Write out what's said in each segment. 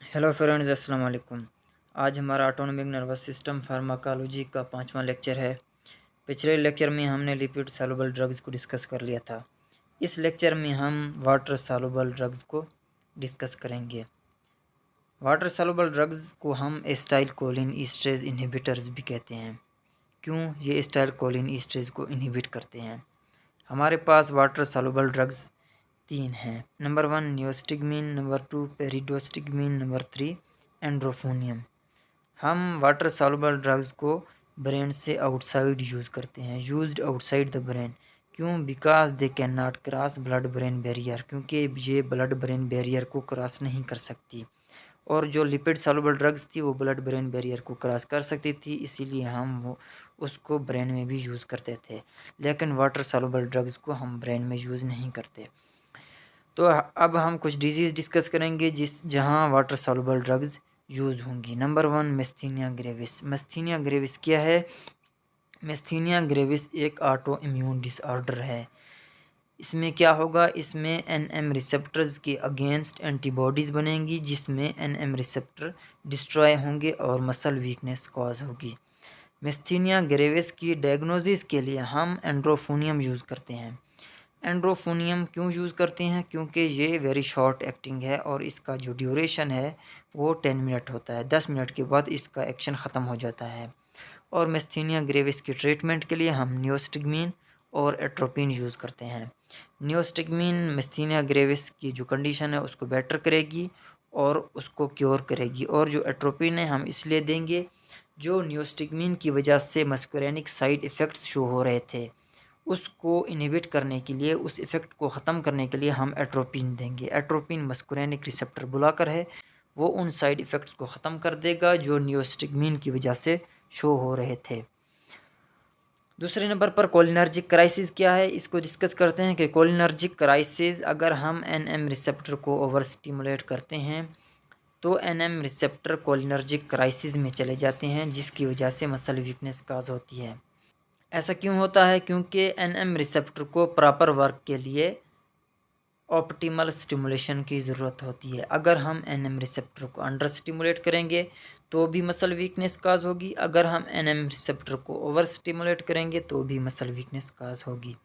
Hello friends, अस्सलाम वालेकुम। आज हमारा ऑटोनॉमिक नर्वस सिस्टम फार्माकोलॉजी का 5वां लेक्चर है। पिछले लेक्चर में हमने लिपिड सॉल्युबल ड्रग्स को डिस्कस कर लिया था। इस लेक्चर में हम वाटर सॉल्युबल ड्रग्स को डिस्कस करेंगे। वाटर सॉल्युबल ड्रग्स को हम एसिटाइल कोलिन ईस्टरेज इनहिबिटर्स भी कहते हैं। क्यों ये एसिटाइल कोलिन ईस्टरेज को इनहिबिट करते हैं? हमारे पास वाटर सॉल्युबल ड्रग्स 3 हैं। Number 1 neostigmine, number 2 pyridostigmine, number 3 edrophonium. हम वाटर सॉल्युबल ड्रग्स को ब्रेन से आउटसाइड यूज़ करते हैं, यूज्ड आउटसाइड द ब्रेन। क्यों? Because they can not cross blood brain barrier, क्योंकि ये ब्लड ब्रेन बैरियर को क्रॉस नहीं कर सकती। और जो लिपिड सॉल्युबल ड्रग्स थी वो ब्लड ब्रेन बैरियर को क्रॉस कर सकती थी, इसीलिए हम वो उसको ब्रेन में भी यूज़ करते थे। लेकिन वाटर सॉल्युबल ड्रग्स को हम ब्रेन में यूज़ नहीं करते। तो अब हम कुछ डिजीज़ डिस्कस करेंगे जहां वाटर सॉल्युबल ड्रग्स यूज़ होंगी। Number 1 myasthenia gravis. Myasthenia gravis क्या है? मेस्थीनिया ग्रेविस एक ऑटो इम्यून डिसऑर्डर है। इसमें क्या होगा? इसमें एनएम रिसेप्टर्स के अगेंस्ट एंटीबॉडीज़ बनेंगी, जिसमें एनएम रिसेप्टर डिस्ट्रॉय होंगे और मसल वीकनेस कॉज होगी। मेस्थीनिया ग्रेविस की डायग्नोसिस के लिए हम एंड्रोफोनियम यूज़ करते हैं। एंड्रोफोनियम क्यों यूज़ करते हैं? क्योंकि ये वेरी शॉर्ट एक्टिंग है और इसका जो ड्यूरेशन है वो 10 मिनट होता है। 10 मिनट के बाद इसका एक्शन ख़त्म हो जाता है। और मेस्थीनिया ग्रेविस की ट्रीटमेंट के लिए हम नियोस्टिग्मीन और एट्रोपिन यूज़ करते हैं। नियोस्टिग्मीन मेस्थीनिया ग्रेविस की जो कंडीशन है उसको बेटर करेगी और उसको क्योर करेगी। और जो एट्रोपिन है हम इसलिए देंगे, जो नियोस्टिग्मीन की वजह से मस्कुरेनिक साइड इफ़ेक्ट्स शो हो रहे थे उसको इनहिबिट करने के लिए, उस इफ़ेक्ट को ख़त्म करने के लिए हम एट्रोपिन देंगे। एट्रोपिन मस्कुरेनिक रिसेप्टर बुलाकर है, वो उन साइड इफ़ेक्ट्स को ख़त्म कर देगा जो नियोस्टिग्मीन की वजह से शो हो रहे थे। दूसरे नंबर पर कोलिनर्जिक क्राइसिस क्या है, इसको डिस्कस करते हैं कि कोलिनर्जिक क्राइसिस, अगर हम एनएम रिसेप्टर को ओवर स्टिमुलेट करते हैं तो एनएम रिसेप्टर कोलिनर्जिक क्राइसिस में चले जाते हैं, जिसकी वजह से मसल वीकनेस काज होती है। ऐसा क्यों होता है? क्योंकि एनएम रिसेप्टर को प्रॉपर वर्क के लिए ऑप्टिमल स्टिमुलेशन की ज़रूरत होती है। अगर हम एनएम रिसेप्टर को अंडर स्टिमुलेट करेंगे तो भी मसल वीकनेस काज होगी, अगर हम एनएम रिसेप्टर को ओवर स्टिमुलेट करेंगे तो भी मसल वीकनेस काज होगी।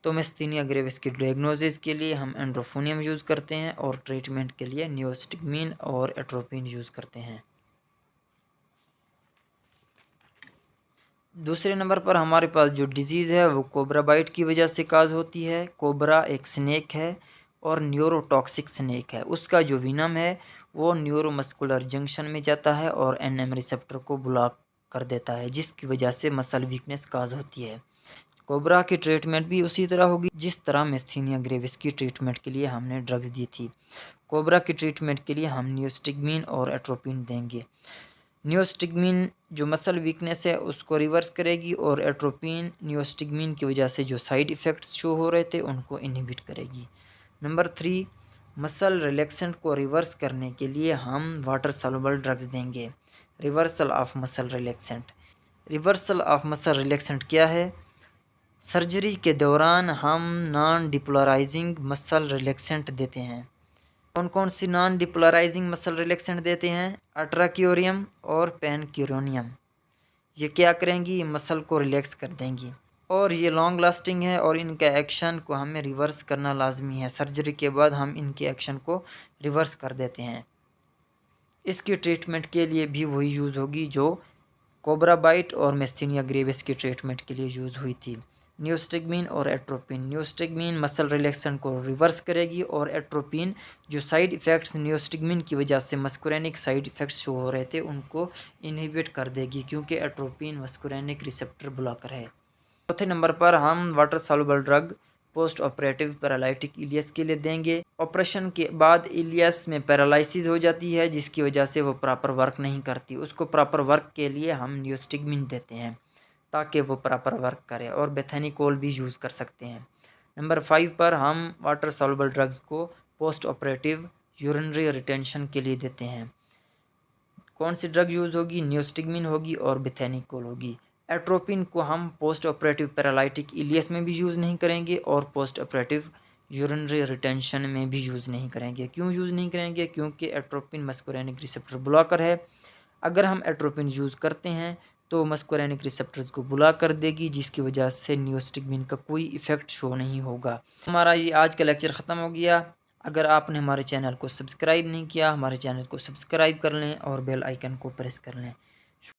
तो मेस्थीनिया ग्रेविस की डायग्नोसिस के लिए हम एंड्रोफोनियम यूज़ करते हैं और ट्रीटमेंट के लिए नियोस्टिग्मीन और एट्रोपिन यूज़ करते हैं। दूसरे नंबर पर हमारे पास जो डिजीज़ है वो कोबरा बाइट की वजह से काज होती है। कोबरा एक स्नेक है और न्यूरोटॉक्सिक स्नेक है। उसका जो विनम है वो न्यूरोमस्कुलर जंक्शन में जाता है और एनएम रिसेप्टर को ब्लॉक कर देता है, जिसकी वजह से मसल वीकनेस काज होती है। कोबरा की ट्रीटमेंट भी उसी तरह होगी जिस तरह मेस्थीनिया ग्रेविस की ट्रीटमेंट के लिए हमने ड्रग्स दी थी। कोबरा की ट्रीटमेंट के लिए हम नियोस्टिग्मीन और एट्रोपिन देंगे। नियोस्टिग्मीन जो मसल वीकनेस है उसको रिवर्स करेगी और एट्रोपिन नियोस्टिग्मीन की वजह से जो साइड इफ़ेक्ट्स शो हो रहे थे उनको इनहिबिट करेगी। नंबर 3 मसल रिलैक्सेंट को रिवर्स करने के लिए हम वाटर सॉल्युबल ड्रग्स देंगे। Reversal of muscle relaxant. Reversal of muscle relaxant क्या है? सर्जरी के दौरान हम नॉन डिपोलराइजिंग मसल रिलैक्सेंट देते हैं। कौन कौन सी नॉन डिपोलराइजिंग मसल रिलैक्सेंट देते हैं? अट्राक्योरियम और पेनक्यूरोनियम। ये क्या करेंगी? मसल को रिलैक्स कर देंगी और ये लॉन्ग लास्टिंग है और इनका एक्शन को हमें रिवर्स करना लाजमी है। सर्जरी के बाद हम इनके एक्शन को रिवर्स कर देते हैं। इसकी ट्रीटमेंट के लिए भी वही यूज़ होगी जो कोबरा बाइट और मेस्थीनिया ग्रेविस की ट्रीटमेंट के लिए यूज़ हुई थी। नियोस्टिग्मीन और एट्रोपिन। नियोस्टिग्मीन मसल रिलैक्सेंट को रिवर्स करेगी और एट्रोपिन जो साइड इफ़ेक्ट्स नियोस्टिग्मीन की वजह से मस्कुरेनिक साइड इफ़ेक्ट्स शो हो रहे थे उनको इनहिबिट कर देगी, क्योंकि एट्रोपिन मस्कुरेनिक रिसेप्टर ब्लॉकर है। चौथे नंबर पर हम water soluble drug post operative paralytic ileus के लिए देंगे। ऑपरेशन के बाद इलियस में पैरालिसिस हो जाती है, जिसकी वजह से वो प्रॉपर वर्क नहीं करती। उसको प्रॉपर वर्क के लिए हम नियोस्टिग्मीन देते हैं ताकि वो प्रॉपर वर्क करे, और बेथेनिकोल भी यूज़ कर सकते हैं। नंबर 5 पर हम वाटर सॉल्युबल ड्रग्स को पोस्ट ऑपरेटिव यूरिनरी रिटेंशन के लिए देते हैं। कौन सी ड्रग यूज़ होगी? नियोस्टिग्मीन होगी और बेथेनिकोल होगी। एट्रोपिन को हम पोस्ट ऑपरेटिव पैरालिटिक इलियस में भी यूज़ नहीं करेंगे और पोस्ट ऑपरेटिव यूरिनरी रिटेंशन में भी यूज़ नहीं करेंगे। क्यों यूज़ नहीं करेंगे? क्योंकि एट्रोपिन मस्कुरेनिक रिसेप्टर ब्लॉकर है। अगर हम एट्रोपिन यूज़ करते हैं तो मस्कुरेनिक रिसेप्टर्स को ब्लॉक कर देगी, जिसकी वजह से नियोस्टिग्मिन का कोई इफ़ेक्ट शो नहीं होगा। हमारा ये आज का लेक्चर ख़त्म हो गया। अगर आपने हमारे चैनल को सब्सक्राइब नहीं किया, हमारे चैनल को सब्सक्राइब कर लें और बेल आइकन को प्रेस कर लें।